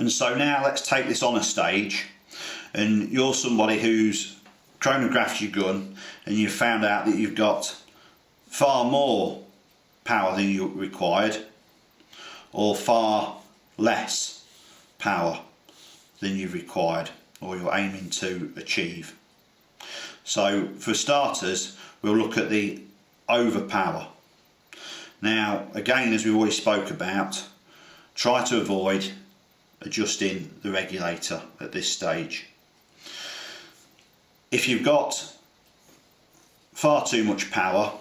And so now let's take this on a stage, and you're somebody who's chronographed your gun and you've found out that you've got far more power than you required, or far less power than you've required or you're aiming to achieve. So for starters, we'll look at the overpower. Now again, as we already spoke about, try to avoid adjusting the regulator at this stage. If you've got far too much power,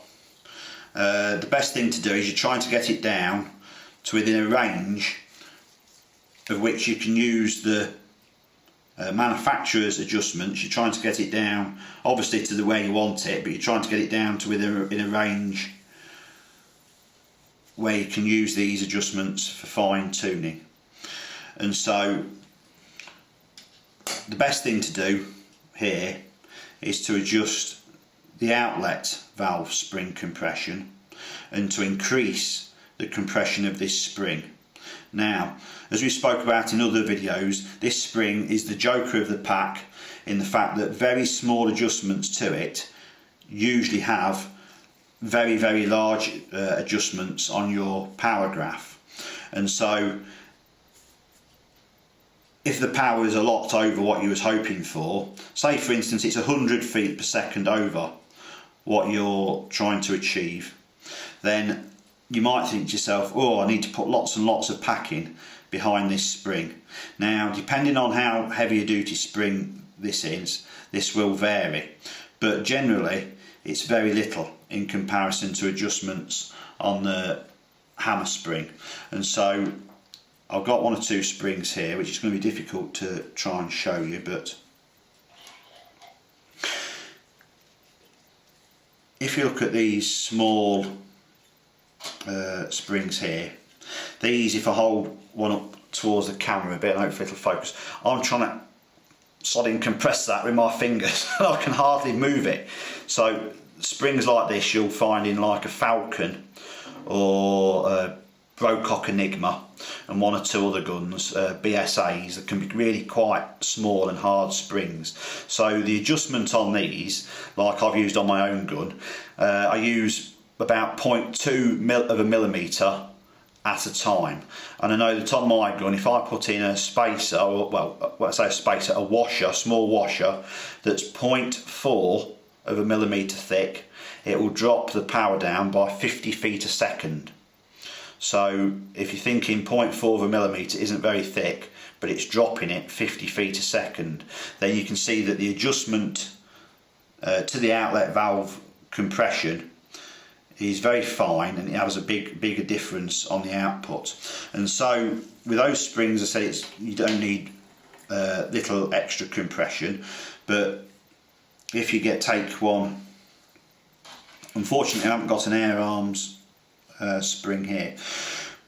the best thing to do is you're trying to get it down to within a range of which you can use the manufacturer's adjustments. You're trying to get it down obviously to the way you want it, but you're trying to get it down to within a range where you can use these adjustments for fine tuning. And so the best thing to do here is to adjust the outlet valve spring compression and to increase the compression of this spring. Now, as we spoke about in other videos, this spring is the joker of the pack in the fact that very small adjustments to it usually have very, very large adjustments on your power graph. And so if the power is a lot over what you was hoping for, say for instance it's 100 feet per second over what you're trying to achieve, then you might think to yourself, oh, I need to put lots and lots of packing behind this spring. Now, depending on how heavy a duty spring this is, this will vary, but generally it's very little in comparison to adjustments on the hammer spring. And so I've got one or two springs here which is going to be difficult to try and show you, but if you look at these small springs here, these, if I hold one up towards the camera a bit, hopefully it'll focus, I'm trying to sodding compress that with my fingers and I can hardly move it. So springs like this you'll find in like a Falcon or a Brocock Enigma and one or two other guns, BSAs, that can be really quite small and hard springs. So the adjustment on these, like I've used on my own gun, I use about 0.2 of a millimetre at a time. And I know that on my gun, if I put in a spacer, or, well, let's say a spacer, a washer, small washer, that's 0.4 of a millimetre thick, it will drop the power down by 50 feet a second. So if you're thinking 0.4 of a millimetre isn't very thick, but it's dropping it 50 feet a second, then you can see that the adjustment to the outlet valve compression is very fine, and it has a bigger difference on the output. And so with those springs, I said you don't need little extra compression, but if you take one, unfortunately I haven't got an air arms spring here,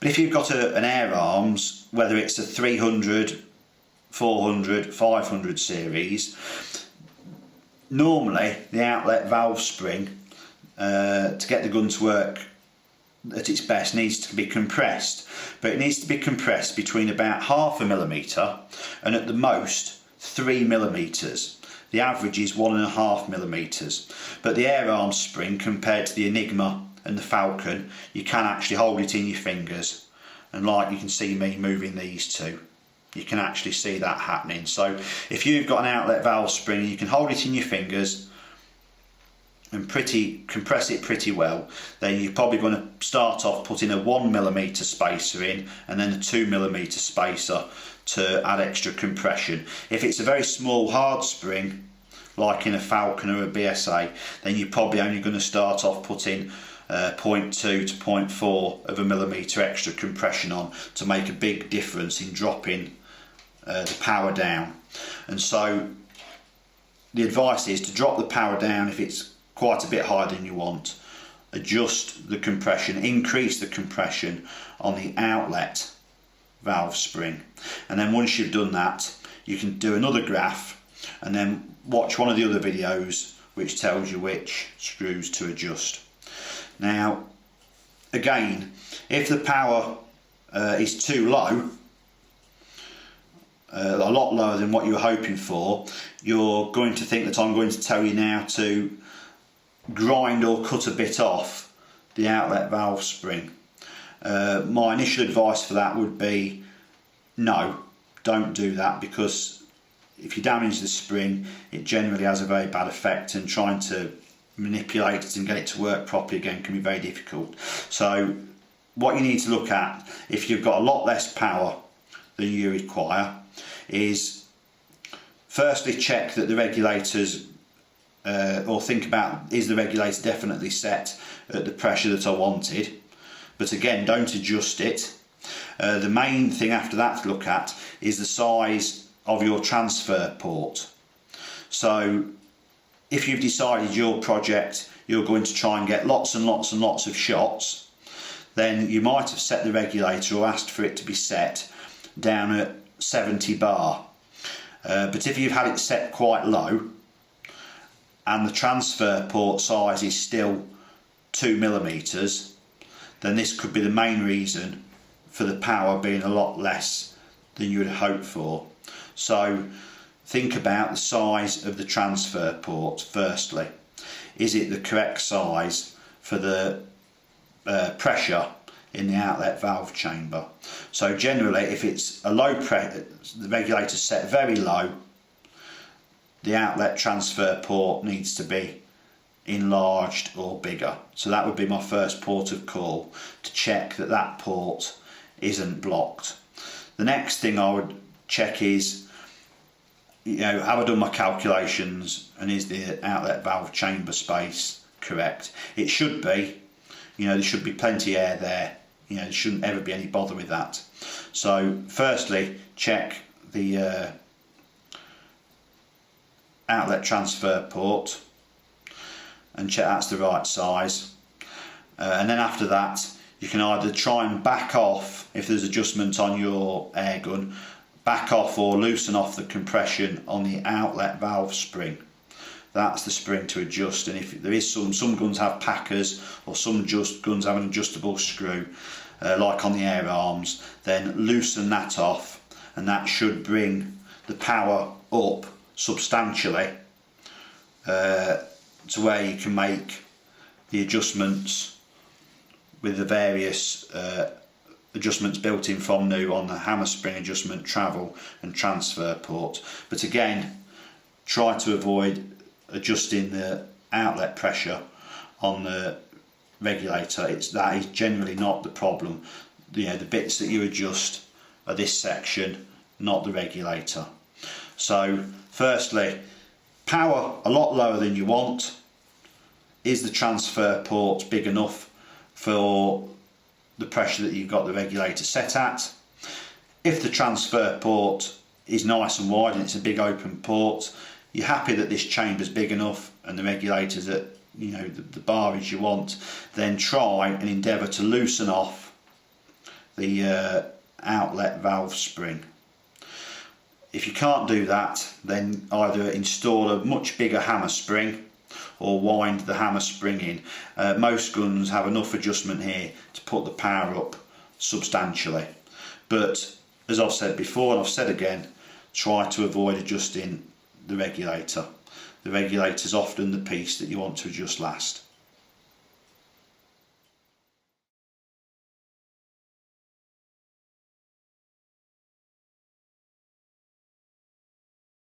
but if you've got an air arms, whether it's a 300, 400, 500 series, normally the outlet valve spring to get the gun to work at its best needs to be compressed, but it needs to be compressed between about 0.5 millimetre and at the most 3 millimetres. The average is 1.5 millimetres, but the air arm spring, compared to the Enigma and the Falcon, you can actually hold it in your fingers, and like you can see me moving these two, you can actually see that happening. So if you've got an outlet valve spring, you can hold it in your fingers and compress it pretty well, then you're probably going to start off putting a 1 millimetre spacer in and then a 2 millimetre spacer to add extra compression. If it's a very small hard spring like in a Falcon or a BSA, then you're probably only going to start off putting 0.2 to 0.4 of a millimetre extra compression on to make a big difference in dropping the power down. And so the advice is to drop the power down if it's quite a bit higher than you want, adjust the compression, increase the compression on the outlet valve spring, and then once you've done that you can do another graph and then watch one of the other videos which tells you which screws to adjust. Now again, if the power is too low, a lot lower than what you were hoping for, you're going to think that I'm going to tell you now to grind or cut a bit off the outlet valve spring. My initial advice for that would be no, don't do that, because if you damage the spring, it generally has a very bad effect, and trying to manipulate it and get it to work properly again can be very difficult. So what you need to look at, if you've got a lot less power than you require, is firstly check that the regulators, or think about, is the regulator definitely set at the pressure that I wanted? But again, don't adjust it. The main thing after that to look at is the size of your transfer port. So if you've decided your project, you're going to try and get lots and lots and lots of shots, then you might have set the regulator or asked for it to be set down at 70 bar. But if you've had it set quite low and the transfer port size is still 2mm, then this could be the main reason for the power being a lot less than you would hope for. So think about the size of the transfer port firstly. Is it the correct size for the pressure in the outlet valve chamber? So generally, if it's a low pressure, the regulator set very low, the outlet transfer port needs to be enlarged or bigger. So that would be my first port of call, to check that that port isn't blocked. The next thing I would check is, have I done my calculations, and is the outlet valve chamber space correct? It should be. There should be plenty of air there. There shouldn't ever be any bother with that. So firstly, check the outlet transfer port and check that's the right size. And then after that, you can either try and back off, if there's adjustment on your air gun, back off or loosen off the compression on the outlet valve spring. That's the spring to adjust. And if there is some guns have packers, or some guns have an adjustable screw, like on the air arms, then loosen that off, and that should bring the power up substantially to where you can make the adjustments with the various adjustments built in from new on the hammer spring adjustment, travel and transfer port. But again, try to avoid adjusting the outlet pressure on the regulator. That is generally not the problem. The bits that you adjust are this section, not the regulator. So firstly, power a lot lower than you want. Is the transfer port big enough for the pressure that you've got the regulator set at? If the transfer port is nice and wide and it's a big open port, you're happy that this chamber's big enough and the regulator's at the barage you want, then try and endeavour to loosen off the outlet valve spring. If you can't do that, then either install a much bigger hammer spring or wind the hammer spring in. Most guns have enough adjustment here to put the power up substantially, but as I've said before and I've said again, try to avoid adjusting the regulator. The regulator is often the piece that you want to adjust last.